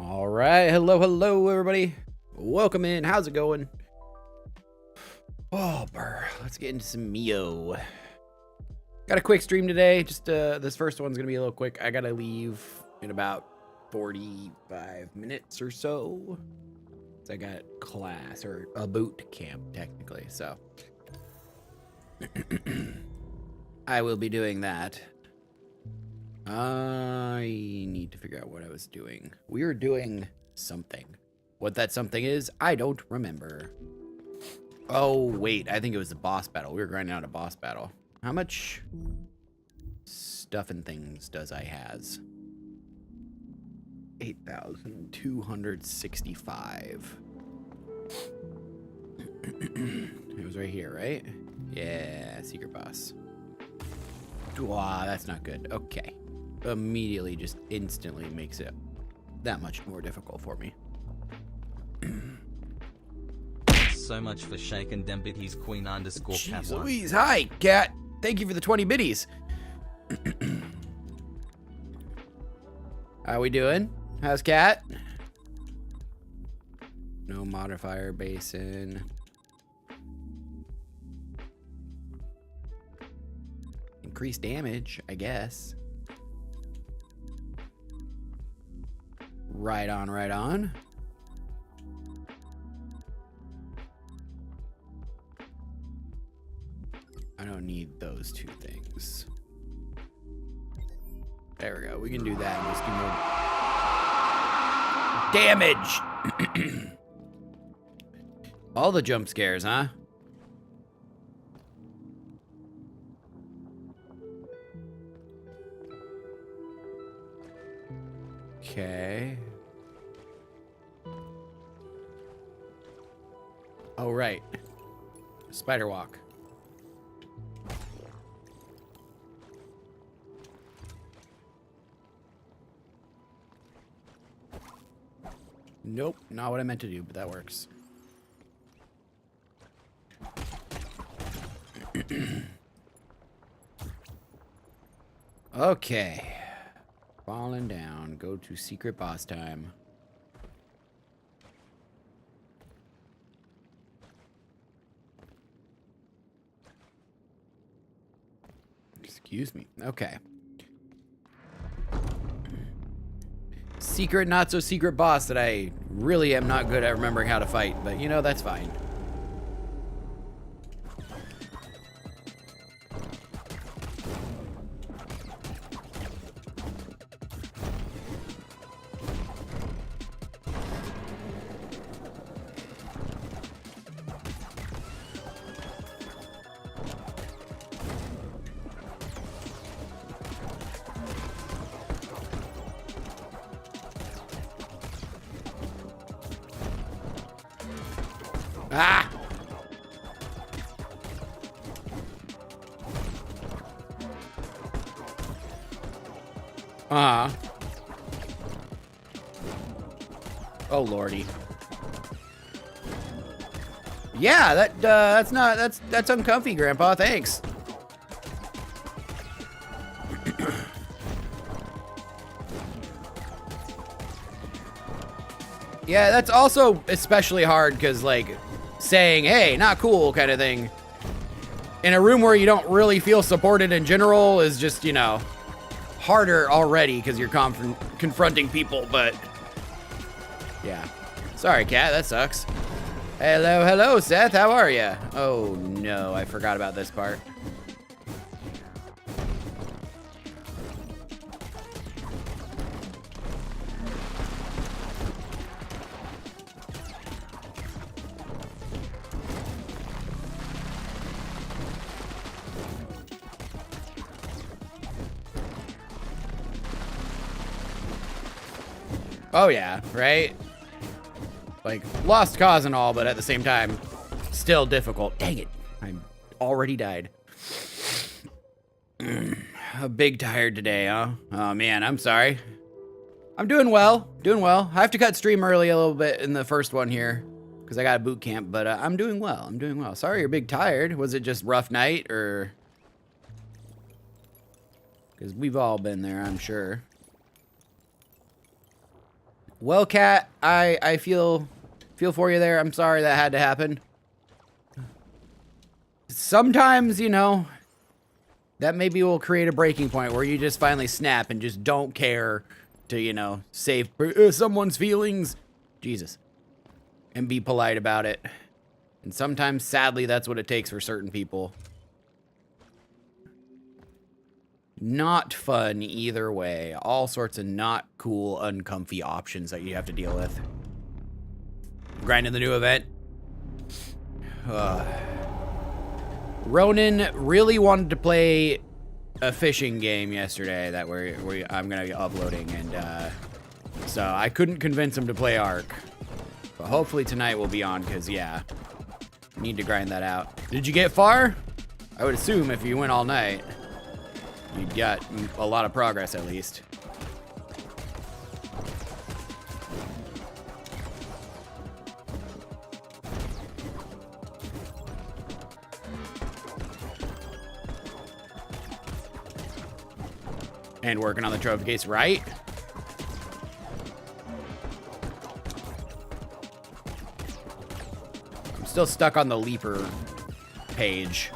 All right, hello, everybody. Welcome in. How's it going? Oh, brr. Let's get into some Mio. Got a quick stream today. Just this first one's gonna be a little quick. I gotta leave in about 45 minutes or so. I got class or a boot camp technically, so I will be doing that. I need to figure out what I was doing. We were doing something. What that something is, I don't remember. Oh, wait. I think it was the boss battle. We were grinding out a boss battle. How much stuff and things does I has? 8,265. It was right here, right? Yeah, secret boss. Wow, that's not good. Okay. Immediately, just instantly makes it that much more difficult for me. So much for Shaken Dembit, he's Queen underscore Cat Jeez one. Louise, hi, Cat. Thank you for the 20 biddies. How we doing? How's Cat? No modifier basin. Increased damage, I guess. Right on, right on. I don't need those two things. There we go. We can do that and just do more damage. All the jump scares, huh? Okay. Oh, right. Spider walk. Nope, not what I meant to do, but that works. Okay. Falling down. Go to secret boss time. Excuse me. Okay. Secret, not so secret boss that I really am not good at remembering how to fight, but you know, that's fine. Ah! Uh-huh. Oh, lordy. Yeah, that's uncomfy, Grandpa. Thanks. Yeah, that's also especially hard because, like, saying, hey, not cool kind of thing in a room where you don't really feel supported in general is just, you know, harder already because you're confronting people, but yeah. Sorry, Cat, that sucks. Hello, Seth, how are you? Oh, no, I forgot about this part. Oh yeah, right? Like, lost cause and all, but at the same time, still difficult. Dang it, I already died. A big tired today, huh? Oh man, I'm sorry. I'm doing well, I have to cut stream early a little bit in the first one here, because I got a boot camp, but I'm doing well, Sorry you're big tired. Was it just rough night, or? Because we've all been there, I'm sure. Well, Cat, I feel for you there. I'm sorry that had to happen. Sometimes, you know, that maybe will create a breaking point where you just finally snap and just don't care to, you know, save someone's feelings. Jesus. And be polite about it. And sometimes, sadly, that's what it takes for certain people. Not fun either way. All sorts of not cool, uncomfy options that you have to deal with. Grinding the new event. Ronan really wanted to play a fishing game yesterday that I'm gonna be uploading, and so I couldn't convince him to play Ark. But hopefully tonight we'll be on, because yeah, need to grind that out. Did you get far? I would assume if you went all night, you'd got a lot of progress at least. And working on the trophy case, right? I'm still stuck on the Leaper page.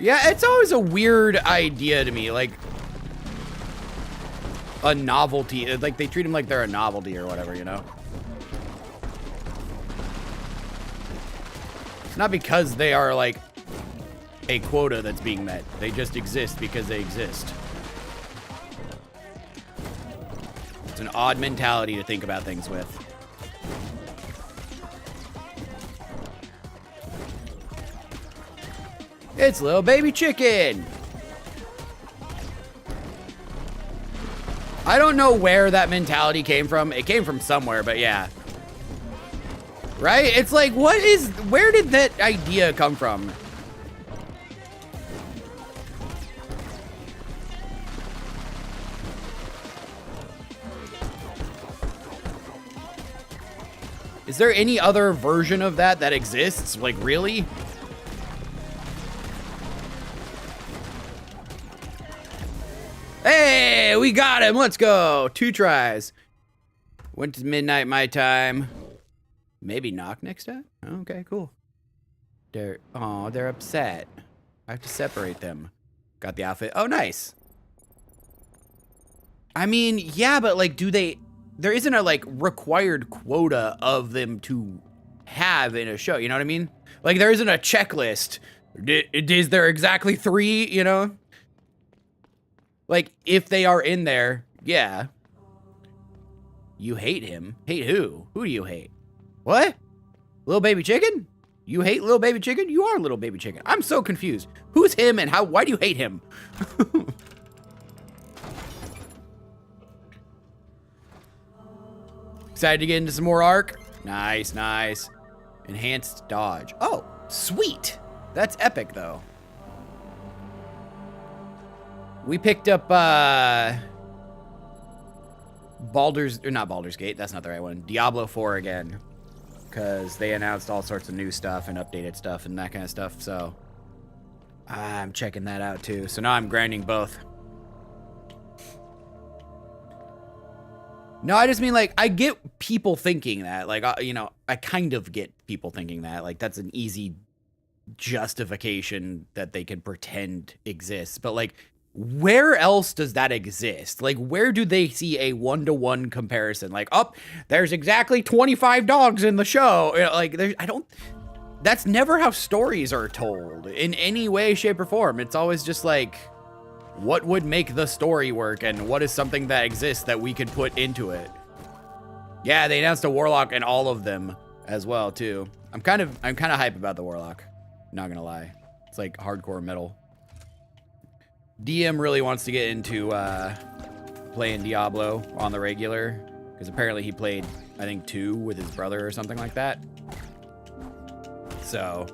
Yeah, it's always a weird idea to me, like a novelty. Like they treat them like they're a novelty or whatever, you know? It's not because they are like a quota that's being met. They just exist because they exist. It's an odd mentality to think about things with. It's little baby chicken. I don't know where that mentality came from. It came from somewhere, but yeah. Right? It's like, where did that idea come from? Is there any other version of that exists? Like, really? Hey, we got him. Let's go. 2 tries. Went to midnight my time. Maybe knock next time? Okay, cool. They're upset. I have to separate them. Got the outfit. Oh, nice. I mean, yeah, but like, there isn't a like required quota of them to have in a show. You know what I mean? Like, there isn't a checklist. Is there exactly 3, you know? Like, if they are in there, yeah. You hate him? Hate who? Who do you hate? What? Little baby chicken? You hate little baby chicken? You are little baby chicken. I'm so confused. Who's him and why do you hate him? Excited to get into some more Ark? Nice, nice. Enhanced dodge. Oh, sweet. That's epic, though. We picked up, not Baldur's Gate, that's not the right one. Diablo 4 again. Because they announced all sorts of new stuff and updated stuff and that kind of stuff, so I'm checking that out too. So now I'm grinding both. No, I just mean, like, I get people thinking that. Like, you know, I kind of get people thinking that. Like, that's an easy justification that they can pretend exists. But, like, where else does that exist? Like, where do they see a one-to-one comparison? Like, oh, there's exactly 25 dogs in the show. You know, like, that's never how stories are told in any way, shape, or form. It's always just like, what would make the story work, and what is something that exists that we could put into it? Yeah, they announced a Warlock in all of them as well, too. I'm kind of hype about the Warlock. Not gonna lie. It's like hardcore metal. DM really wants to get into playing Diablo on the regular, Because apparently he played, I think, 2 with his brother or something like that. So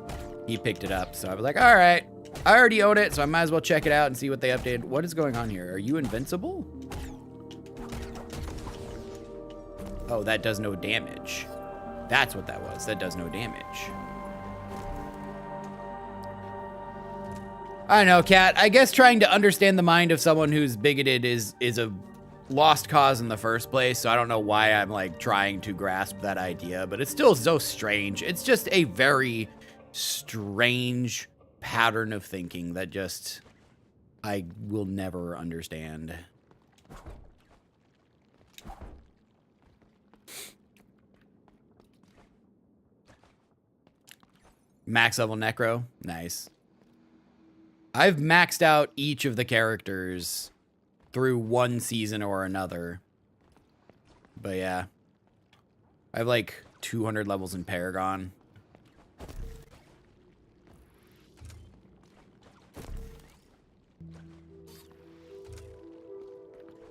he picked it up. So I was like, all right, I already own it, so I might as well check it out and see what they updated. What is going on here? Are you invincible? Oh, that does no damage. That's what that was. That does no damage. I don't know, Cat. I guess trying to understand the mind of someone who's bigoted is a lost cause in the first place, so I don't know why I'm like trying to grasp that idea, but it's still so strange. It's just a very strange pattern of thinking that just I will never understand. Max level Necro. Nice. I've maxed out each of the characters through one season or another. But yeah. I have like 200 levels in Paragon.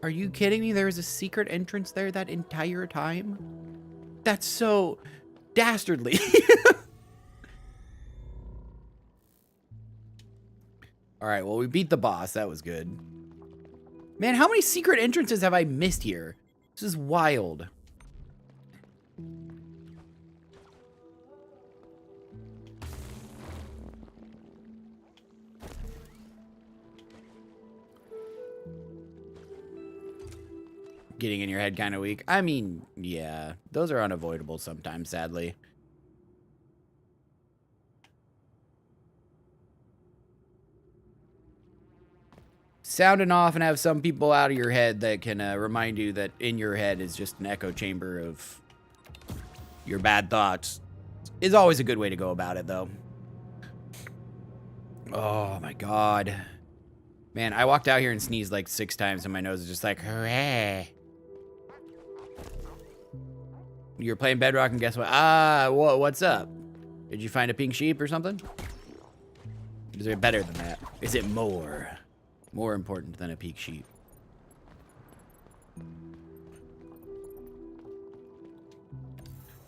Are you kidding me? There was a secret entrance there that entire time? That's so dastardly. All right, well, we beat the boss. That was good. Man, how many secret entrances have I missed here? This is wild. Getting in your head kind of weak. I mean, yeah, those are unavoidable sometimes, sadly. Sounding off and have some people out of your head that can remind you that in your head is just an echo chamber of your bad thoughts is always a good way to go about it, though. Oh, my God. Man, I walked out here and sneezed like 6 times and my nose is just like, hooray. You're playing Bedrock and guess what? What's up? Did you find a pink sheep or something? Is it better than that? Is it more important than a pink sheep?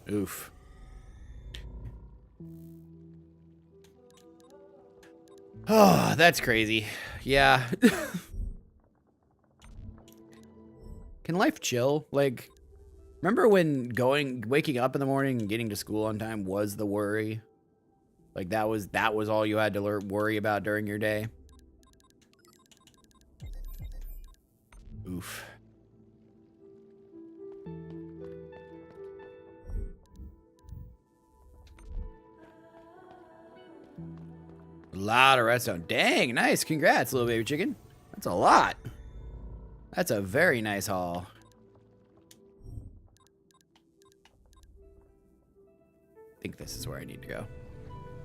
Oof. Oh, that's crazy. Yeah. Can life chill? Like, remember when waking up in the morning and getting to school on time was the worry? Like that was all you had to worry about during your day? Oof. A lot of redstone. Dang, nice. Congrats, little baby chicken. That's a lot. That's a very nice haul. I think this is where I need to go.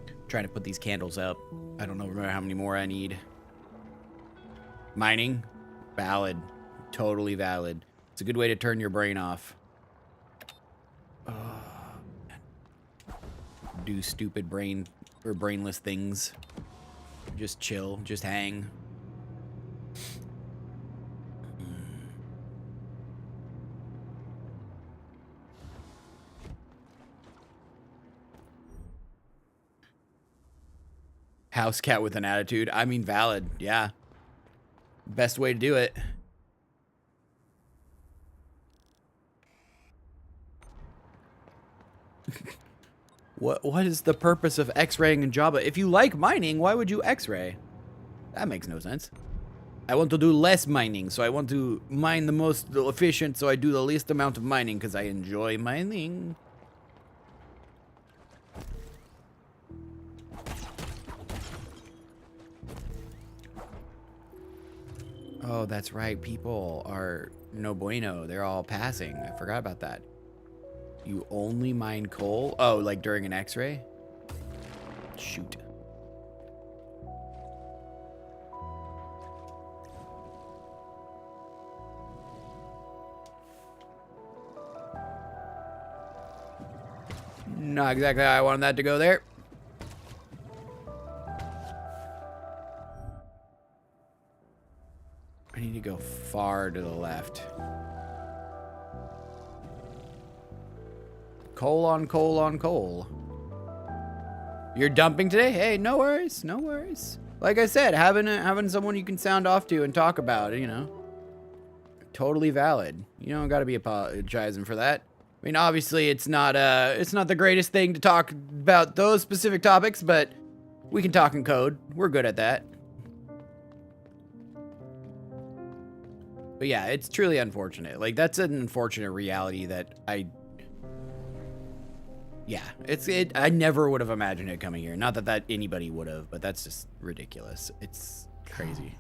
I'm trying to put these candles up. I don't know how many more I need. Mining? Valid. Totally valid. It's a good way to turn your brain off. Do stupid brain or brainless things. Just chill. Just hang. House cat with an attitude. I mean, valid. Yeah. Best way to do it. What is the purpose of X-raying in Java? If you like mining, why would you X-ray? That makes no sense. I want to do less mining, so I want to mine the most efficient, so I do the least amount of mining because I enjoy mining. Oh, that's right. People are no bueno. They're all passing. I forgot about that. You only mine coal? Oh, like during an X-ray? Shoot. Not exactly how I wanted that to go there. I need to go far to the left. Coal on coal on coal. You're dumping today? Hey, no worries, no worries. Like I said, having someone you can sound off to and talk about, you know, totally valid. You don't got to be apologizing for that. I mean, obviously, it's not the greatest thing to talk about those specific topics, but we can talk in code. We're good at that. But yeah, it's truly unfortunate. Like, that's an unfortunate reality that I never would have imagined it coming here. Not that anybody would have, but that's just ridiculous. It's crazy.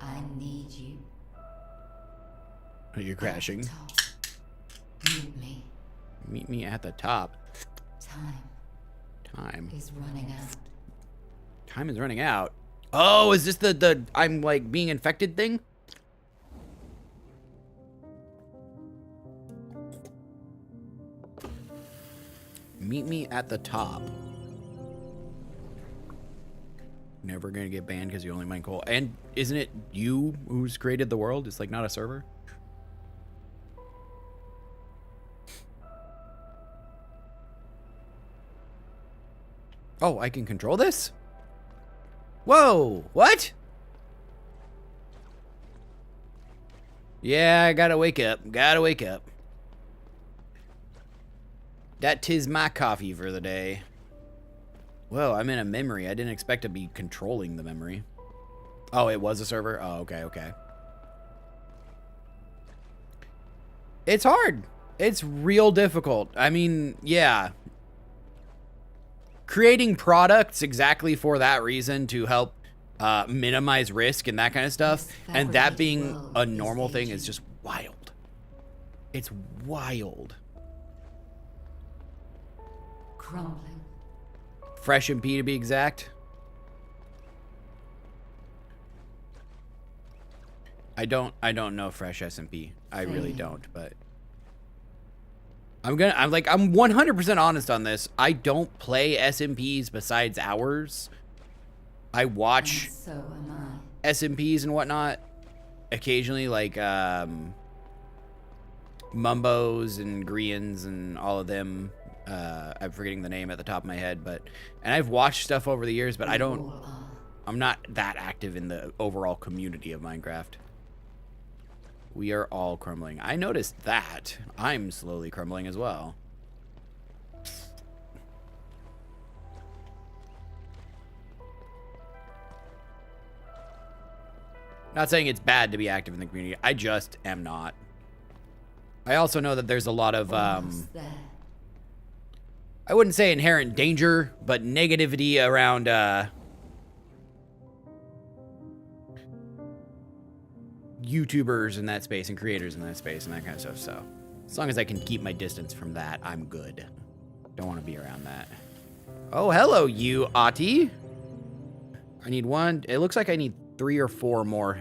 I need you. You're crashing. Top. Meet me. Meet me at the top. Time is running out. Time is running out. Oh, is this the I'm like being infected thing? Meet me at the top. Never gonna get banned because you only mine coal. And isn't it you who's created the world? It's like not a server. Oh, I can control this? Whoa, what? Yeah, I gotta wake up. Gotta wake up. That 'tis my coffee for the day. Whoa, I'm in a memory. I didn't expect to be controlling the memory. Oh, it was a server? Oh, okay, okay. It's hard. It's real difficult. I mean, yeah. Creating products exactly for that reason to help minimize risk and that kind of stuff, and that being a normal thing is just wild. It's wild. Crumbling. Fresh MP to be exact. I don't know Fresh SMP. I really don't, but I'm 100% honest on this. I don't play SMPs besides ours. I watch So am I. SMPs and whatnot occasionally, like Mumbos and Grians and all of them. I'm forgetting the name at the top of my head, and I've watched stuff over the years, but I'm not that active in the overall community of Minecraft. We are all crumbling. I noticed that. I'm slowly crumbling as well. Not saying it's bad to be active in the community. I just am not. I also know that there's a lot of, Almost there. I wouldn't say inherent danger, but negativity around, YouTubers in that space and creators in that space and that kind of stuff. So as long as I can keep my distance from that, I'm good. Don't want to be around that. Oh, hello, you Ati. I need one. It looks like I need 3 or 4 more.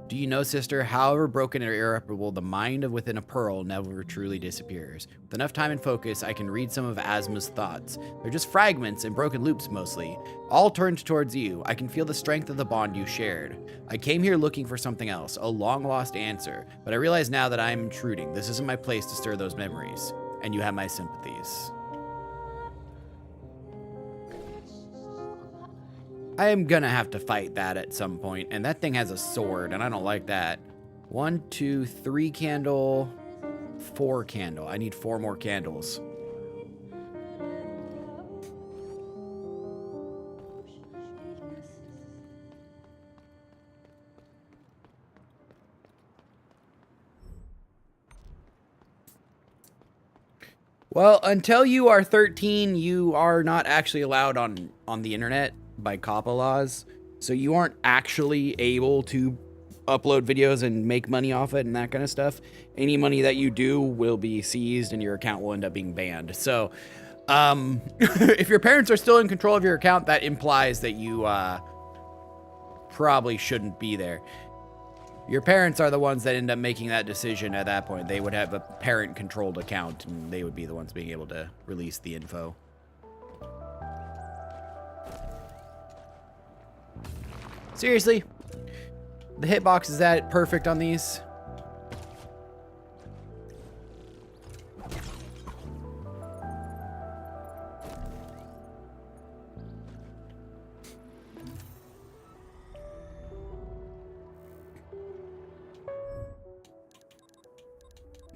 Do you know, sister, however broken or irreparable, the mind of within a pearl never truly disappears. With enough time and focus, I can read some of Asma's thoughts. They're just fragments and broken loops mostly, all turned towards you. I can feel the strength of the bond you shared. I came here looking for something else, a long-lost answer, but I realize now that I am intruding. This isn't my place to stir those memories, and you have my sympathies. I am gonna have to fight that at some point, and that thing has a sword, and I don't like that. 1, 2, 3 candle, 4 candle. I need 4 more candles. Well, until you are 13, you are not actually allowed on the internet by COPPA laws, so you aren't actually able to upload videos and make money off it and that kind of stuff. Any money that you do will be seized and your account will end up being banned. So if your parents are still in control of your account, that implies that you probably shouldn't be there. Your parents are the ones that end up making that decision at that point. They would have a parent-controlled account, and they would be the ones being able to release the info. Seriously? The hitbox is that perfect on these?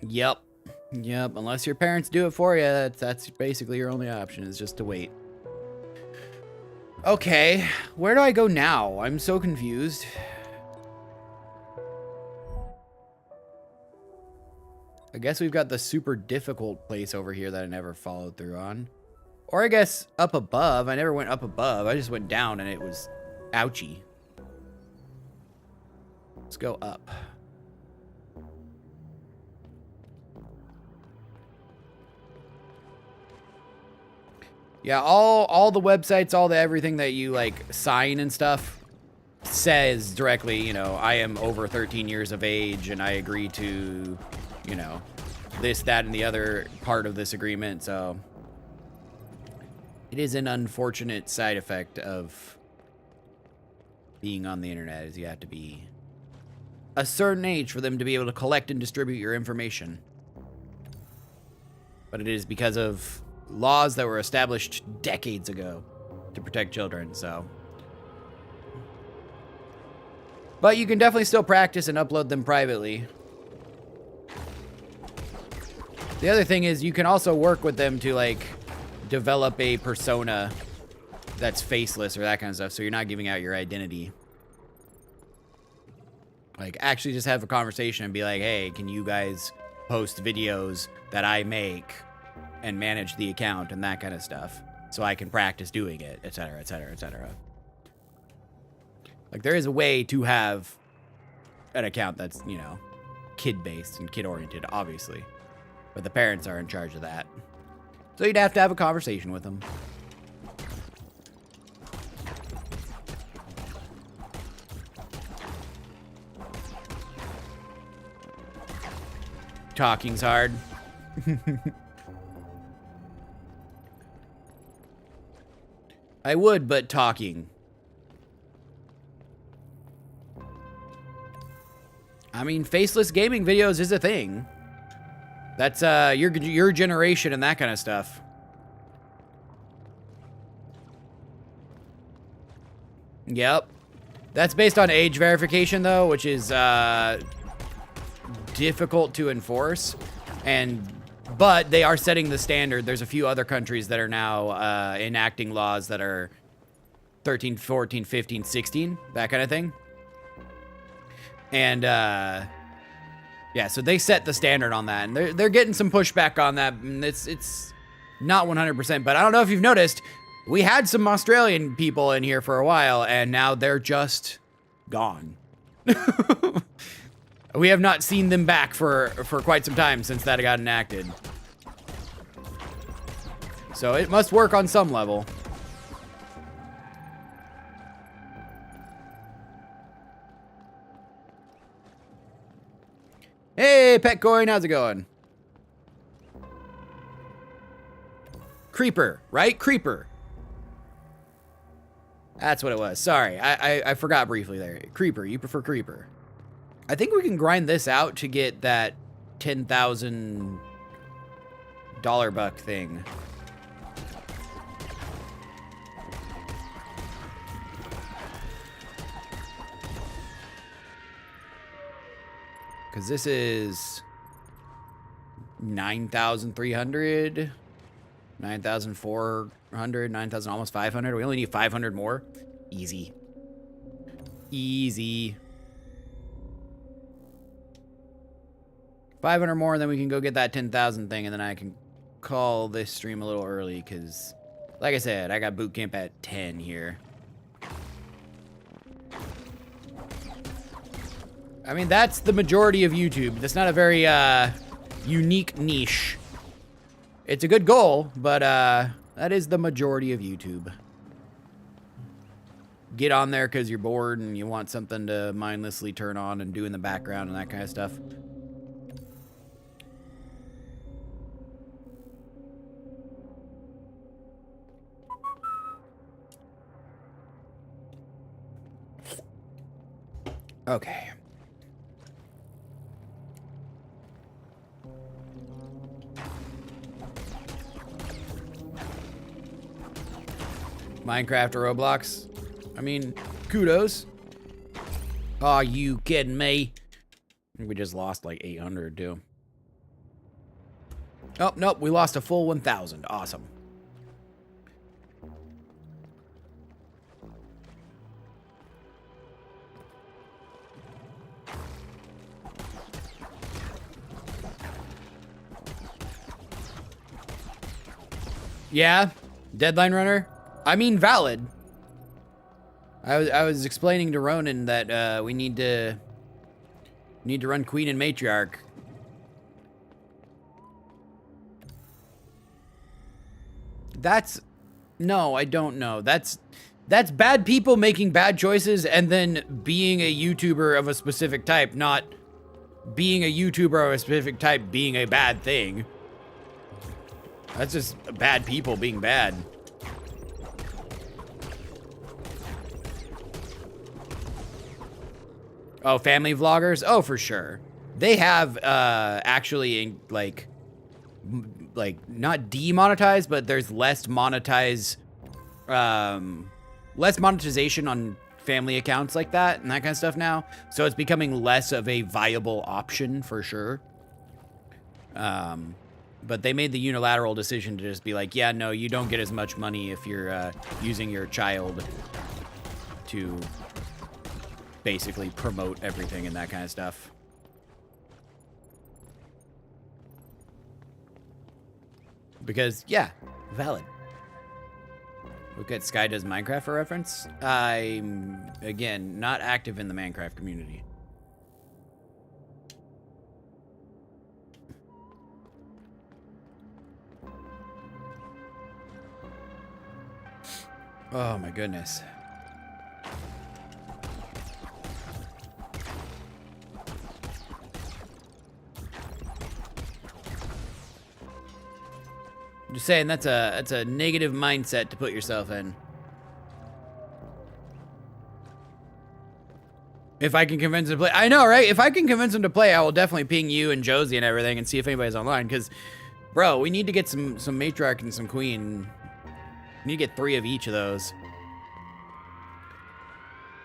Yep. Yep. Unless your parents do it for you, that's basically your only option, is just to wait. Okay. Where do I go now? I'm so confused. I guess we've got the super difficult place over here that I never followed through on. Or I guess up above. I never went up above. I just went down and it was ouchy. Let's go up. Yeah, all the websites, all the everything that you like sign and stuff says directly, you know, I am over 13 years of age and I agree to, you know, this, that, and the other part of this agreement. So it is an unfortunate side effect of being on the internet, is you have to be a certain age for them to be able to collect and distribute your information. But it is because of laws that were established decades ago to protect children, so. But you can definitely still practice and upload them privately. The other thing is you can also work with them to like develop a persona that's faceless or that kind of stuff, so you're not giving out your identity. Like actually just have a conversation and be like, hey, can you guys post videos that I make and manage the account and that kind of stuff so I can practice doing it, etc., etc., etc. Like there is a way to have an account that's, you know, kid-based and kid-oriented, obviously. But the parents are in charge of that. So you'd have to have a conversation with them. Talking's hard. I would, but talking. I mean, faceless gaming videos is a thing. That's your generation and that kind of stuff. Yep. That's based on age verification, though, which is difficult to enforce. But they are setting the standard. There's a few other countries that are now enacting laws that are 13, 14, 15, 16, that kind of thing. And yeah, so they set the standard on that, and they're getting some pushback on that. And it's not 100%, but I don't know if you've noticed, we had some Australian people in here for a while, and now they're just gone. We have not seen them back for quite some time since that got enacted. So it must work on some level. Hey, Petcoin, how's it going? Creeper, right? Creeper. That's what it was. Sorry, I forgot briefly there. Creeper, you prefer Creeper. I think we can grind this out to get that $10,000 buck thing. Because this is 9,300, 9,400, 9,000, almost 500. We only need 500 more. Easy. Easy. 500 more, and then we can go get that 10,000 thing, and then I can call this stream a little early, because, like I said, I got boot camp at 10 here. I mean, that's the majority of YouTube. That's not a very unique niche. It's a good goal, but that is the majority of YouTube. Get on there because you're bored and you want something to mindlessly turn on and do in the background and that kind of stuff. Okay. Minecraft or Roblox? I mean, kudos. Are you kidding me? We just lost like 800 too. Oh, nope, we lost a full 1,000. Awesome. Yeah, deadline runner. I mean, valid. I was explaining to Ronan that we need to run Queen and Matriarch. No, I don't know. That's bad people making bad choices and then being a YouTuber of a specific type, not being a YouTuber of a specific type being a bad thing. That's just bad people being bad. Oh, family vloggers? Oh, for sure. They have actually like not demonetized, but there's less monetization on family accounts like that and that kind of stuff now. So it's becoming less of a viable option for sure. But they made the unilateral decision to just be like, yeah, no, you don't get as much money if you're using your child to basically promote everything and that kind of stuff. Because, yeah, valid. Look at Sky Does Minecraft for reference. I'm, again, not active in the Minecraft community. Oh my goodness. I'm just saying that's a negative mindset to put yourself in. If I can convince him to play, I know, right? If I can convince him to play, I will definitely ping you and Josie and everything and see if anybody's online. Because, bro, we need to get some matriarch and some queen. We need to get 3 of each of those.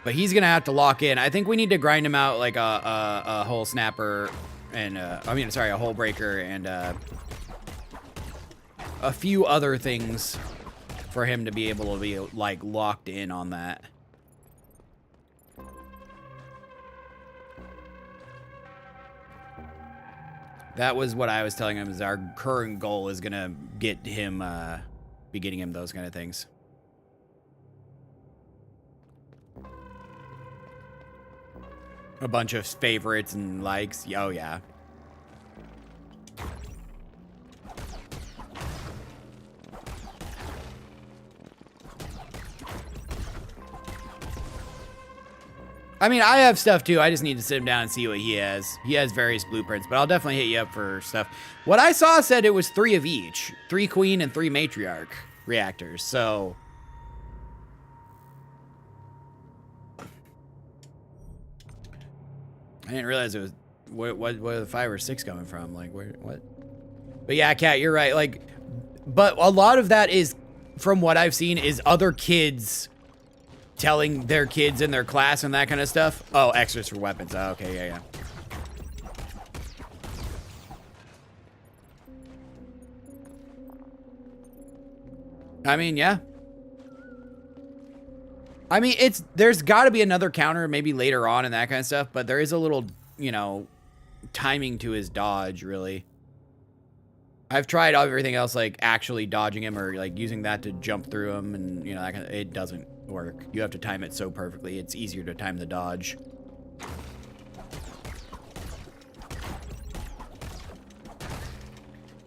But he's gonna have to lock in. I think we need to grind him out like a hole snapper and a hole breaker and a few other things for him to be able to be like locked in on that. That was what I was telling him is our current goal is gonna get him, be getting him those kind of things. A bunch of favorites and likes. Oh, yeah. I mean, I have stuff too. I just need to sit him down and see what he has. He has various blueprints, but I'll definitely hit you up for stuff. What I saw said it was 3 of each. 3 queen and 3 matriarch reactors, so... I didn't realize it was... Where the 5 or 6 coming from? Like, where... What? But yeah, Kat, you're right. Like, but a lot of that is, from what I've seen, is other kids... telling their kids in their class and that kind of stuff. Oh, extras for weapons. Oh, okay, yeah. I mean, yeah. I mean, there's got to be another counter maybe later on and that kind of stuff, but there is a little, you know, timing to his dodge, really. I've tried everything else, like actually dodging him or like using that to jump through him, and you know, that kind of, it doesn't work. You have to time it so perfectly. It's easier to time the dodge.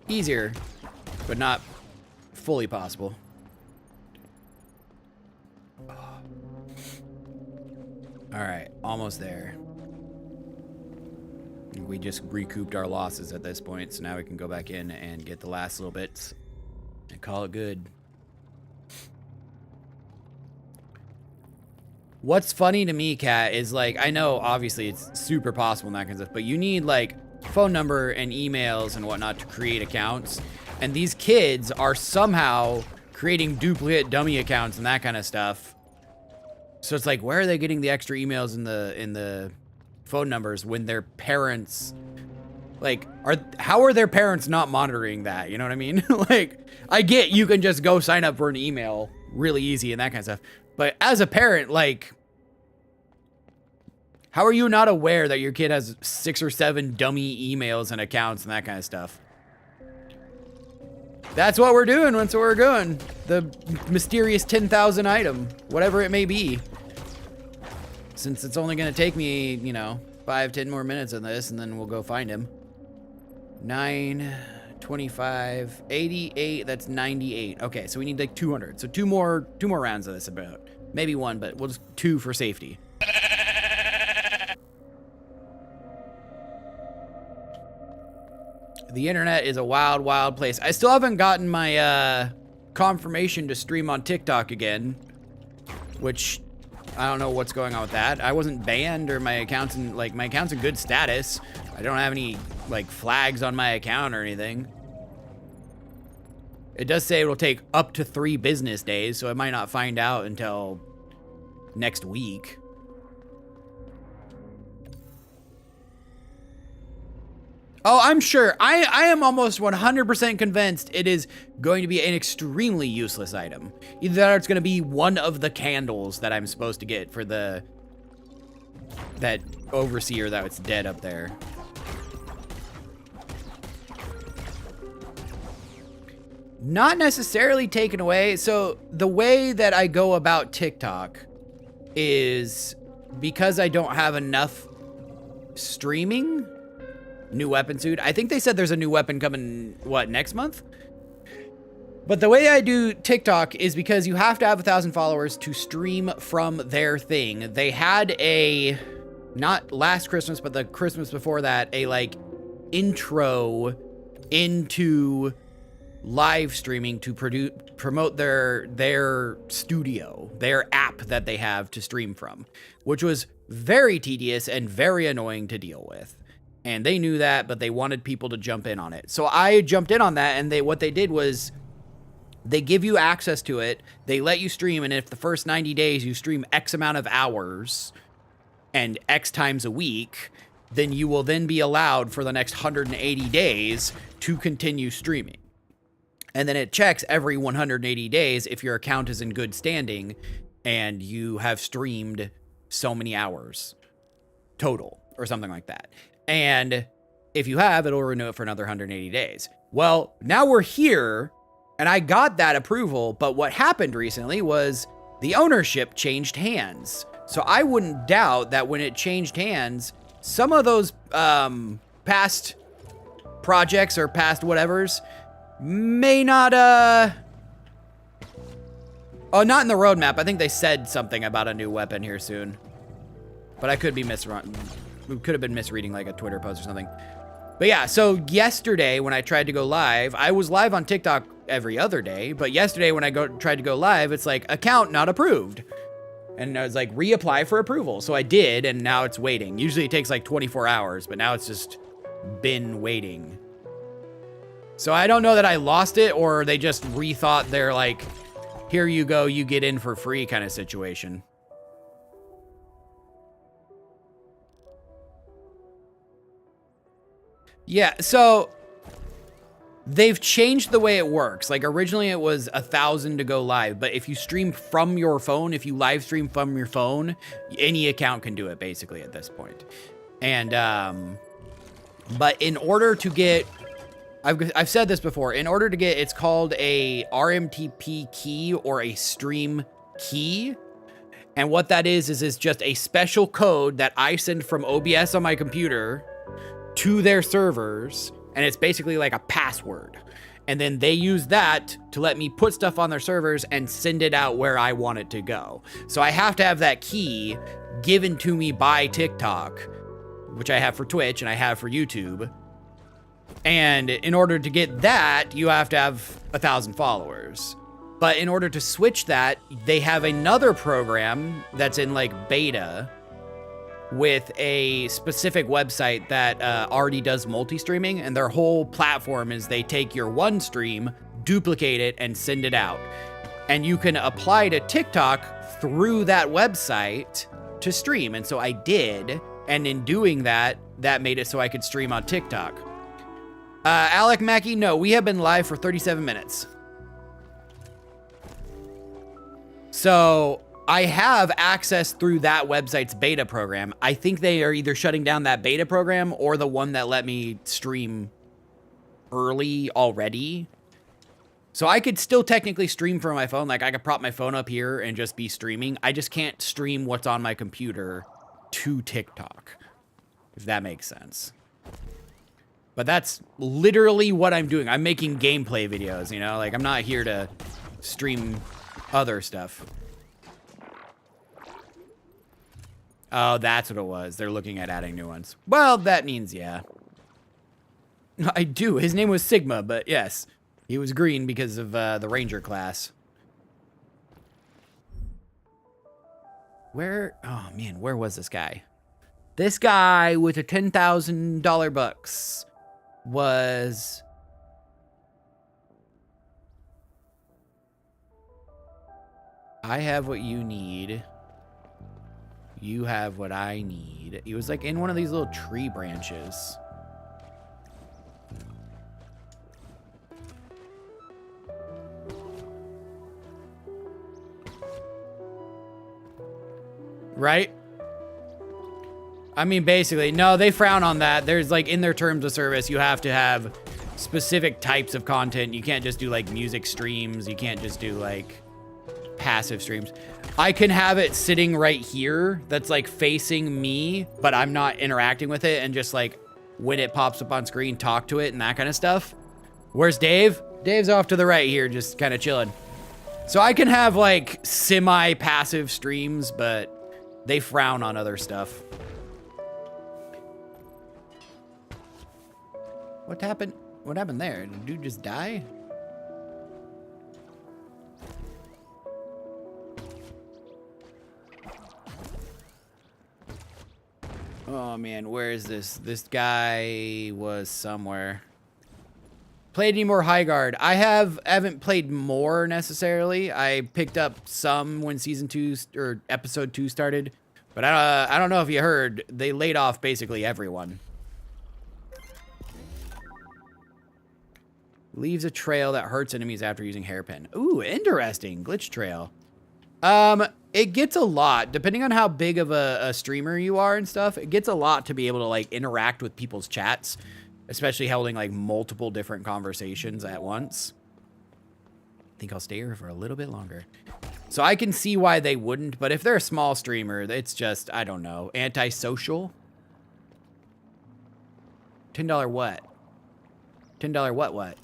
Easier, but not fully possible. All right, almost there. We just recouped our losses at this point, so now we can go back in and get the last little bits and call it good. What's funny to me, Kat, is like, I know obviously it's super possible and that kind of stuff, but you need like phone number and emails and whatnot to create accounts. And these kids are somehow creating duplicate dummy accounts and that kind of stuff. So it's like, where are they getting the extra emails in the phone numbers when their parents Like, how are their parents not monitoring that? You know what I mean? Like, I get you can just go sign up for an email really easy and that kind of stuff. But as a parent, like, how are you not aware that your kid has 6 or 7 dummy emails and accounts and that kind of stuff? That's what we're doing. That's what we're doing. The mysterious 10,000 item, whatever it may be. Since it's only going to take me, you know, 5-10 more minutes on this, and then we'll go find him. 9, 25, 88, that's 98. Okay, so we need like 200. So two more rounds of this about. Maybe 1, but we'll just 2 for safety. The internet is a wild, wild place. I still haven't gotten my confirmation to stream on TikTok again, which I don't know what's going on with that. I wasn't banned, or my account's in good status. I don't have any like flags on my account or anything. It does say it'll take up to 3 business days, so I might not find out until next week. Oh, I'm sure. I am almost 100% convinced it is going to be an extremely useless item. Either that or it's going to be one of the candles that I'm supposed to get for that overseer that's dead up there. Not necessarily taken away. So the way that I go about TikTok is because I don't have enough streaming. New weapon suit. I think they said there's a new weapon coming, what, next month? But the way I do TikTok is because you have to have 1,000 followers to stream from their thing. They had not last Christmas, but the Christmas before that, a like intro into live streaming to promote their studio, their app that they have to stream from, which was very tedious and very annoying to deal with. And they knew that, but they wanted people to jump in on it. So I jumped in on that, and what they did was they give you access to it. They let you stream, and if the first 90 days you stream X amount of hours and X times a week, then you will then be allowed for the next 180 days to continue streaming. And then it checks every 180 days if your account is in good standing and you have streamed so many hours total or something like that. And if you have, it'll renew it for another 180 days. Well, now we're here, and I got that approval, but what happened recently was the ownership changed hands. So I wouldn't doubt that when it changed hands, some of those past projects or past whatevers may not, oh, not in the roadmap. I think they said something about a new weapon here soon, but I could be could have been misreading like a Twitter post or something. But yeah, so yesterday when I tried to go live, I was live on TikTok every other day, but yesterday when I tried to go live, it's like account not approved. And I was like, reapply for approval. So I did, and now it's waiting. Usually it takes like 24 hours, but now it's just been waiting. So I don't know that I lost it or they just rethought their like, here you go, you get in for free kind of situation. Yeah, so they've changed the way it works. Like originally it was 1,000 to go live, but if you stream from your phone, if you live stream from your phone, any account can do it basically at this point. And, but in order to get, I've said this before, in order to get, it's called a RMTP key or a stream key. And what that is just a special code that I send from OBS on my computer to their servers, and it's basically like a password. And then they use that to let me put stuff on their servers and send it out where I want it to go. So I have to have that key given to me by TikTok, which I have for Twitch and I have for YouTube. And in order to get that, you have to have 1,000 followers. But in order to switch that, they have another program that's in like beta with a specific website that already does multi-streaming, and their whole platform is they take your one stream, duplicate it, and send it out. And you can apply to TikTok through that website to stream. And so I did, and in doing that, that made it so I could stream on TikTok. Alec Mackey, no, we have been live for 37 minutes. So I have access through that website's beta program. I think they are either shutting down that beta program or the one that let me stream early already. So I could still technically stream from my phone. Like, I could prop my phone up here and just be streaming. I just can't stream what's on my computer to TikTok, if that makes sense. But that's literally what I'm doing. I'm making gameplay videos, you know? Like, I'm not here to stream other stuff. Oh, that's what it was. They're looking at adding new ones. Well, that means, yeah. I do. His name was Sigma, but yes. He was green because of the Ranger class. Where? Oh, man. Where was this guy? This guy with a $10,000 bucks was... I have what you need. You have what I need. He was like in one of these little tree branches. Right? I mean, basically, no, they frown on that. There's like in their terms of service, you have to have specific types of content. You can't just do like music streams. You can't just do like passive streams. I can have it sitting right here that's like facing me, but I'm not interacting with it, and just like when it pops up on screen, talk to it and that kind of stuff. Where's Dave? Dave's off to the right here, just kind of chilling. So I can have like semi-passive streams, but they frown on other stuff. What happened? What happened there? Did the dude just die? Oh man, where is this? This guy was somewhere. Played any more High Guard? I haven't played more necessarily. I picked up some when season 2 or episode 2 started, but I don't know if you heard, they laid off basically everyone. Leaves a trail that hurts enemies after using hairpin. Ooh, interesting. Glitch trail. It gets a lot, depending on how big of a streamer you are and stuff, it gets a lot to be able to like interact with people's chats, especially holding like multiple different conversations at once. I think I'll stay here for a little bit longer. So I can see why they wouldn't, but if they're a small streamer, it's just, I don't know, antisocial. $10 what? $10 what?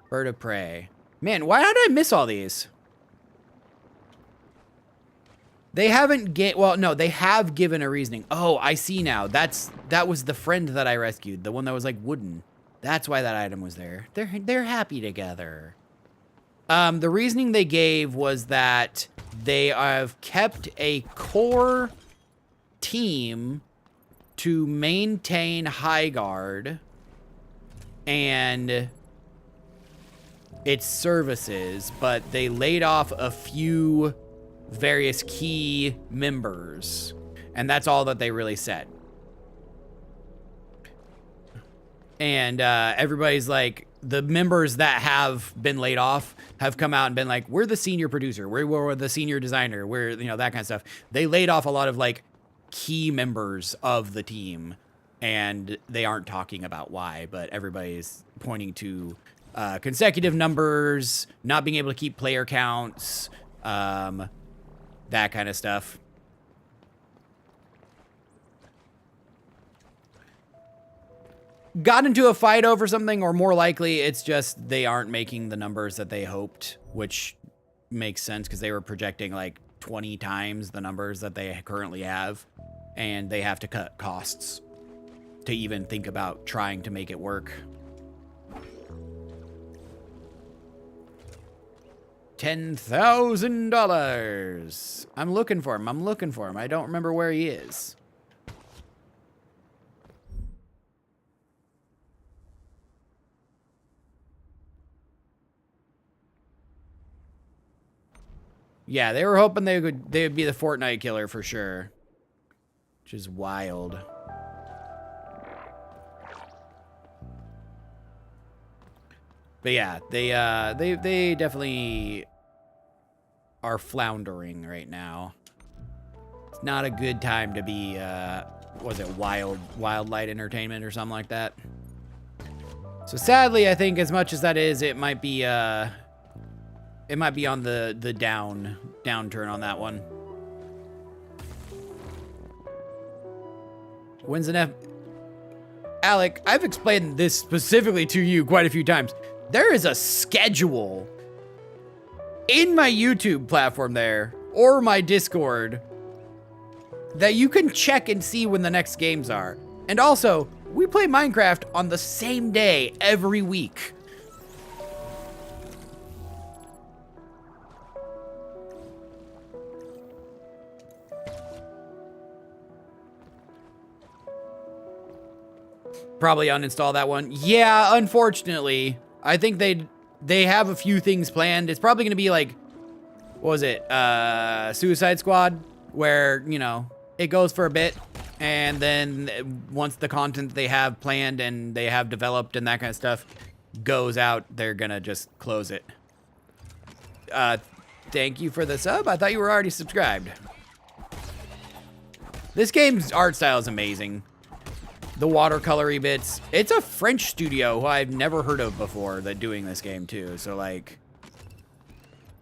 Bird of Prey. Man, why did I miss all these? They haven't well, no, they have given a reasoning. Oh, I see now. That was the friend that I rescued, the one that was like wooden. That's why that item was there. They're happy together. The reasoning they gave was that they have kept a core team to maintain High Guard and its services, but they laid off a few various key members, and that's all that they really said. And everybody's like, the members that have been laid off have come out and been like, we're the senior producer, we're the senior designer, we're, you know, that kind of stuff. They laid off a lot of like key members of the team, and they aren't talking about why, but everybody's pointing to consecutive numbers, not being able to keep player counts, that kind of stuff. Got into a fight over something, or more likely it's just they aren't making the numbers that they hoped, which makes sense because they were projecting like 20 times the numbers that they currently have, and they have to cut costs to even think about trying to make it work. $10,000. I'm looking for him. I don't remember where he is. Yeah, they were hoping they would be the Fortnite killer for sure. which is wild. But yeah, they definitely are floundering right now. It's not a good time to be was it Wildlight Entertainment or something like that. So sadly, I think as much as that is, it might be on the downturn on that one. When's the next? Alec, I've explained this specifically to you quite a few times. There is a schedule in my YouTube platform there, or my Discord, that you can check and see when the next games are. And also, we play Minecraft on the same day every week. Probably uninstall that one. Yeah, unfortunately. I think they have a few things planned. It's probably going to be like, what was it? Suicide Squad, where, you know, it goes for a bit, and then once the content they have planned and they have developed and that kind of stuff goes out, they're gonna just close it. Thank you for the sub. I thought you were already subscribed. This game's art style is amazing. The watercolory bits. It's a French studio who I've never heard of before that doing this game too. So like,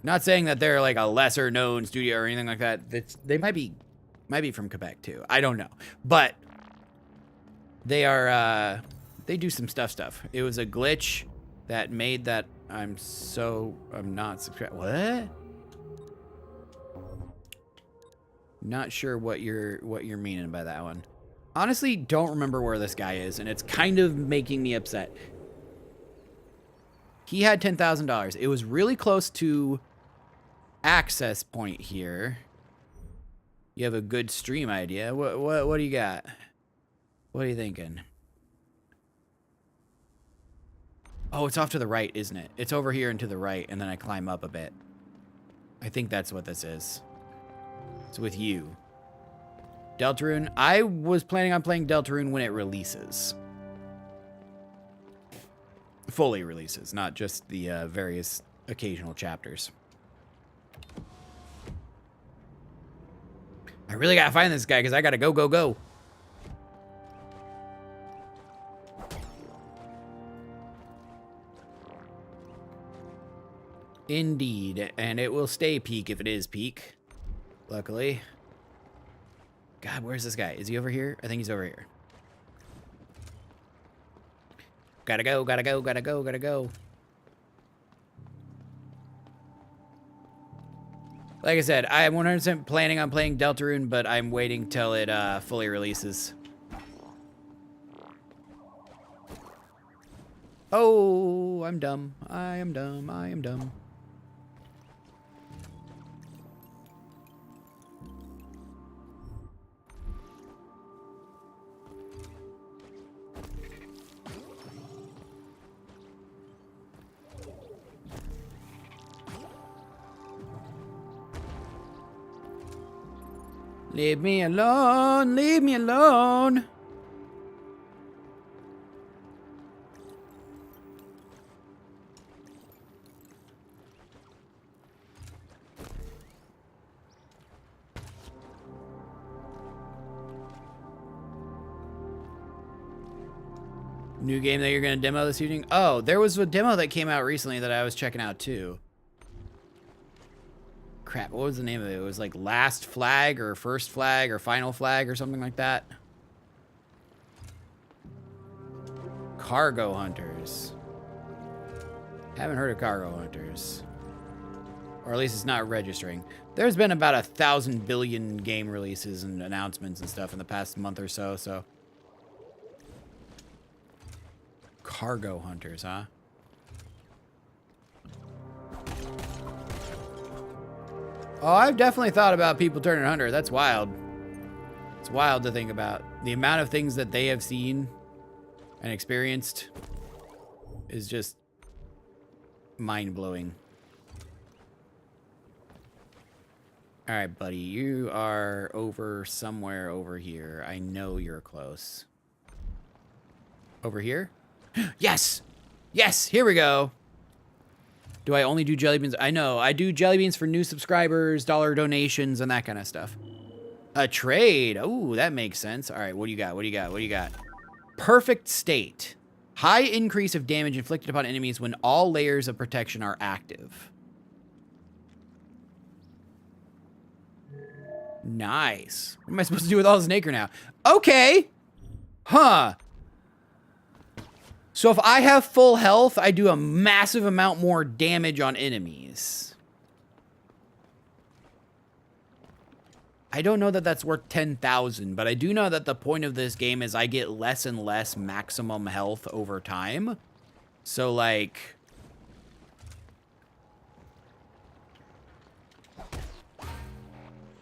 not saying that they're like a lesser known studio or anything like that. They might be from Quebec too. I don't know, but they are. They do some stuff. It was a glitch that made that. I'm not subscribed. What? Not sure what you're meaning by that one. Honestly, don't remember where this guy is, and it's kind of making me upset. He had $10,000. It was really close to access point here. You have a good stream idea. What do you got? What are you thinking? Oh, it's off to the right, isn't it? It's over here and to the right, and then I climb up a bit. I think that's what this is. It's with you. Deltarune. I was planning on playing Deltarune when it releases. Fully releases, not just the various occasional chapters. I really gotta find this guy because I gotta go. Indeed, and it will stay peak if it is peak. Luckily. God, where's this guy? Is he over here? I think he's over here. Gotta go. Like I said, I'm 100% planning on playing Deltarune, but I'm waiting till it fully releases. Oh, I'm dumb. I am dumb. Leave me alone, leave me alone. New game that you're going to demo this evening? Oh, there was a demo that came out recently that I was checking out too. Crap, what was the name of it? It was like Last Flag or First Flag or Final Flag or something like that. Cargo Hunters. Haven't heard of Cargo Hunters. Or at least it's not registering. There's been about 1,000 billion game releases and announcements and stuff in the past month or so, so. Cargo Hunters, huh? Oh, I've definitely thought about people turning hunter. That's wild. It's wild to think about. The amount of things that they have seen and experienced is just mind-blowing. All right, buddy. You are over somewhere over here. I know you're close. Over here? Yes! Yes! Here we go. Do I only do jelly beans? I know. I do jelly beans for new subscribers, dollar donations, and that kind of stuff. A trade. Oh, that makes sense. All right, what do you got? What do you got? What do you got? Perfect state. High increase of damage inflicted upon enemies when all layers of protection are active. Nice. What am I supposed to do with all this nacre now? Okay. Huh. So if I have full health, I do a massive amount more damage on enemies. I don't know that that's worth 10,000, but I do know that the point of this game is I get less and less maximum health over time. So, like...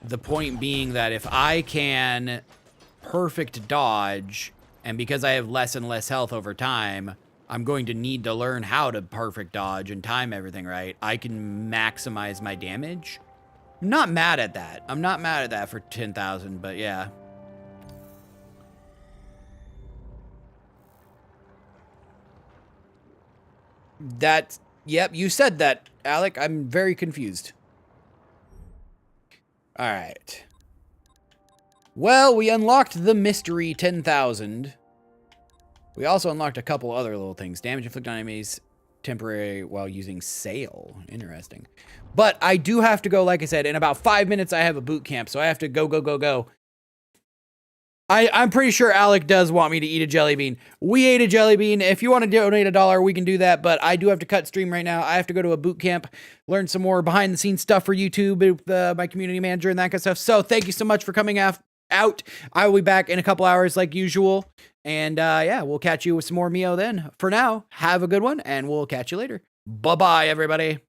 the point being that if I can perfect dodge, and because I have less and less health over time, I'm going to need to learn how to perfect dodge and time everything right, I can maximize my damage. I'm not mad at that. I'm not mad at that for 10,000, but yeah. That, yep, you said that, Alec. I'm very confused. All right. Well, we unlocked the mystery 10,000. We also unlocked a couple other little things. Damage inflicted on enemies temporary while using sail. Interesting. But I do have to go, like I said, in about 5 minutes I have a boot camp, so I have to go. I'm pretty sure Alec does want me to eat a jelly bean. We ate a jelly bean. If you want to donate $1, we can do that, but I do have to cut stream right now. I have to go to a boot camp, learn some more behind the scenes stuff for YouTube with my community manager and that kind of stuff. So thank you so much for coming out. I will be back in a couple hours like usual. And yeah, we'll catch you with some more Mio then. For now, have a good one, and we'll catch you later. Bye-bye, everybody.